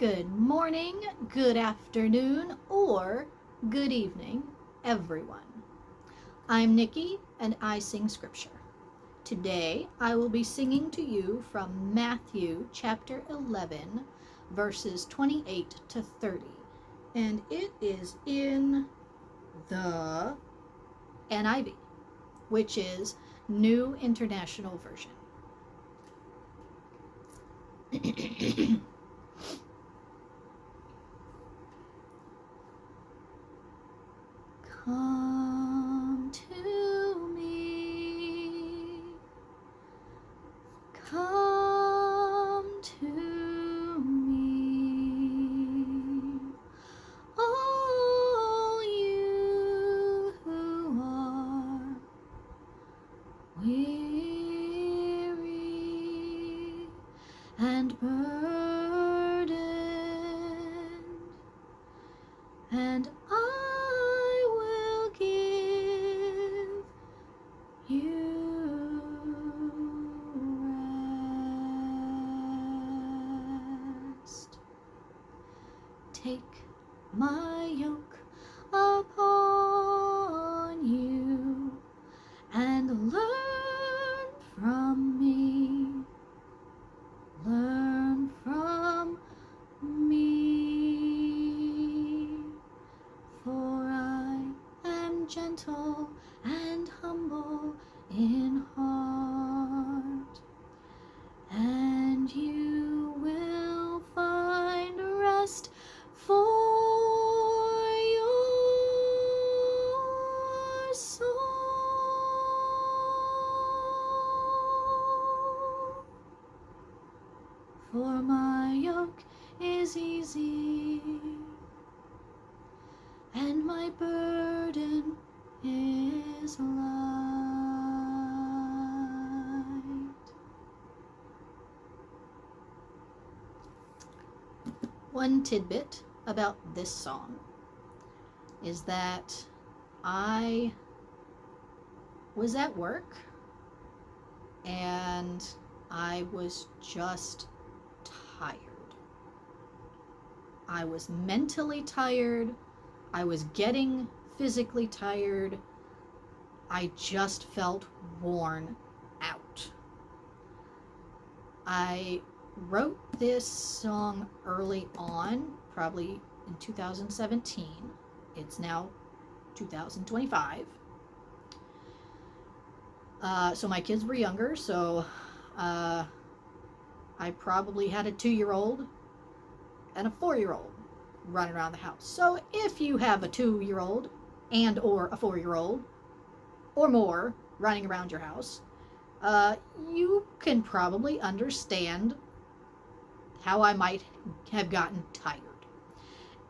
Good morning, good afternoon, or good evening, everyone. I'm Nikki, and I sing scripture. Today, I will be singing to you from Matthew chapter 11, verses 28 to 30, and it is in the NIV, which is New International Version. Come to me, come to me, all you who are weary and burdened, and I will give you rest. Take my yoke upon you and learn from me. Learn from me, for I am gentle and humble in heart, and you will find rest for your soul. For my yoke is easy, and my burden is light. One tidbit about this song is that I was at work and I was just tired. I was mentally tired. I was getting physically tired. I just felt worn out. I wrote this song early on, probably in 2017. It's now 2025. So my kids were younger, so I probably had a 2-year-old and a 4-year-old running around the house. So if you have a 2-year-old and or a 4-year-old or more running around your house, you can probably understand how I might have gotten tired.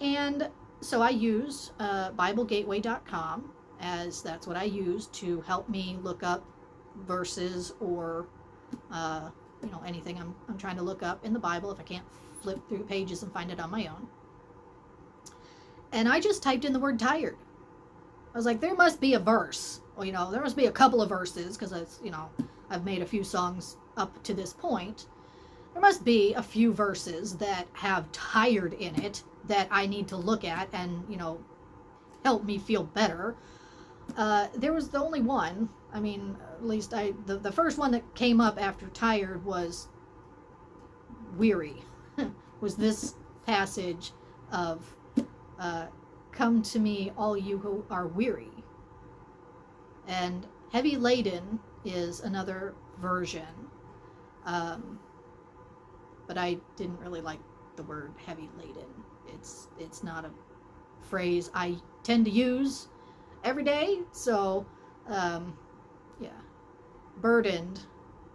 And so I use BibleGateway.com, as that's what I use to help me look up verses or anything I'm trying to look up in the Bible if I can't flip through pages and find it on my own. And I just typed in the word tired. I was like, there must be a verse. Well, there must be a couple of verses, because I've made a few songs up to this point. There must be a few verses that have tired in it that I need to look at and, help me feel better. There was the only one. I mean, at least the first one that came up after tired was weary. Was this passage of come to me, all you who are weary. And heavy laden is another version. But I didn't really like the word heavy laden. It's not a phrase I tend to use every day. So, burdened,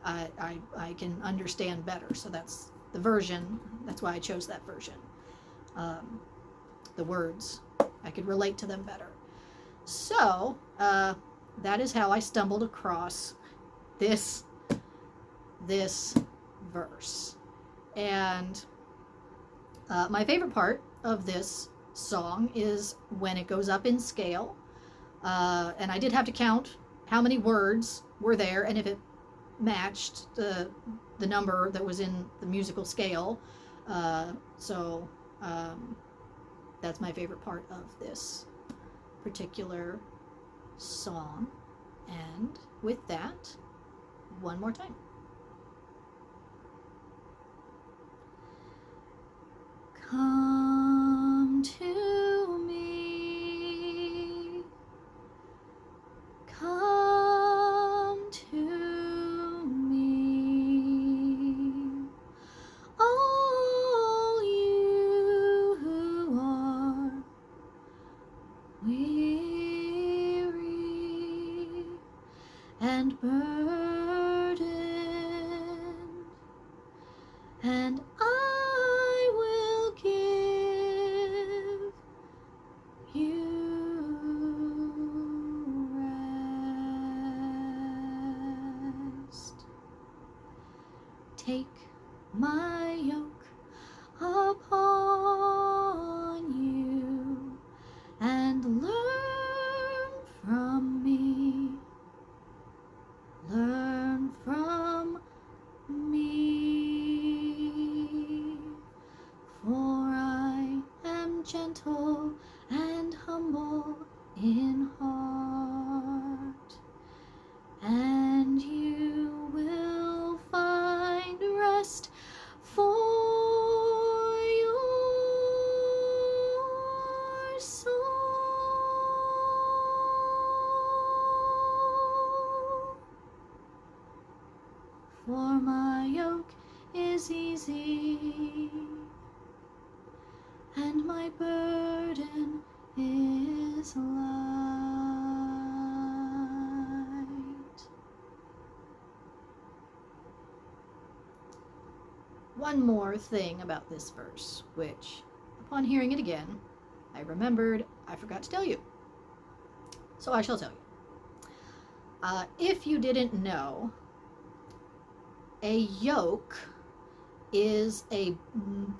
I can understand better. So that's the version. That's why I chose that version. The words, I could relate to them better. So, that is how I stumbled across this verse. And my favorite part of this song is when it goes up in scale. And I did have to count how many words were there and if it matched the number that was in the musical scale. So that's my favorite part of this particular song. And with that, one more time. Come to me, come to me, all you who are weary and burdened, and I will give you rest. Take my yoke upon you and learn from me. Learn from me, for I am gentle and humble in heart, and you will find rest for your soul. For my yoke is easy, and my burden is light. One more thing about this verse, which, upon hearing it again, I remembered I forgot to tell you. So I shall tell you. If you didn't know, a yoke is a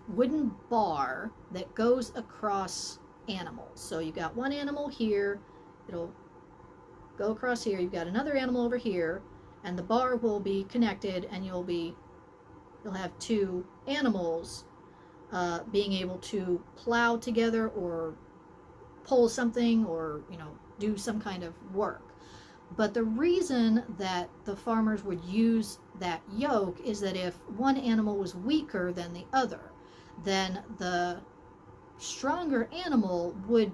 wooden bar that goes across animals. So you've got one animal here, it'll go across here, you've got another animal over here, and the bar will be connected, and you'll have two animals being able to plow together or pull something or, do some kind of work. But the reason that the farmers would use that yoke is that if one animal was weaker than the other, then the stronger animal would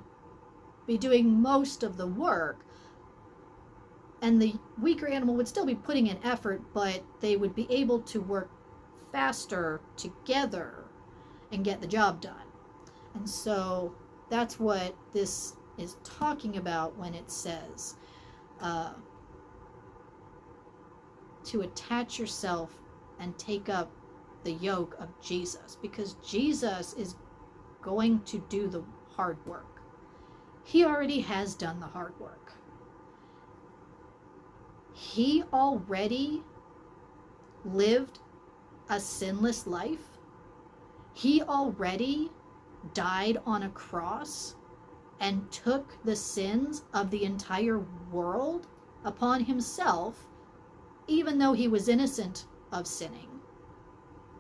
be doing most of the work, and the weaker animal would still be putting in effort, but they would be able to work faster together and get the job done. And so that's what this is talking about when it says to attach yourself and take up the yoke of Jesus, because Jesus is going to do the hard work. He already has done the hard work. He already lived a sinless life. He already died on a cross and took the sins of the entire world upon himself, even though he was innocent of sinning.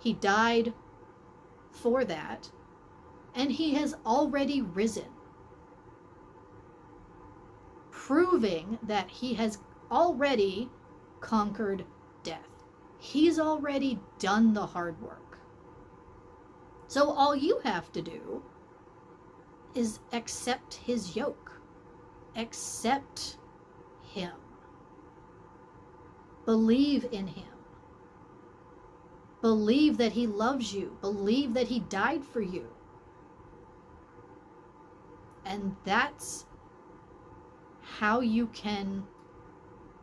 He died for that, and he has already risen, proving that he has already conquered death. He's already done the hard work. So all you have to do is accept his yoke. Accept him. Believe in him. Believe that he loves you. Believe that he died for you. And that's how you can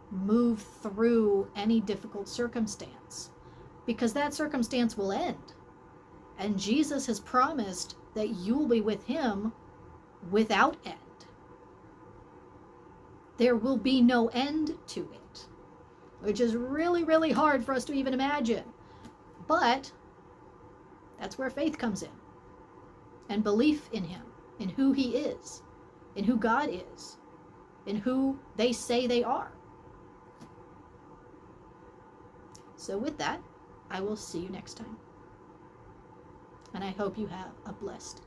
move through any difficult circumstance, because that circumstance will end. And Jesus has promised that you will be with him without end. There will be no end to it, which is really, really hard for us to even imagine. But that's where faith comes in, and belief in him, in who he is, in who God is, in who they say they are. So with that, I will see you next time. And I hope you have a blessed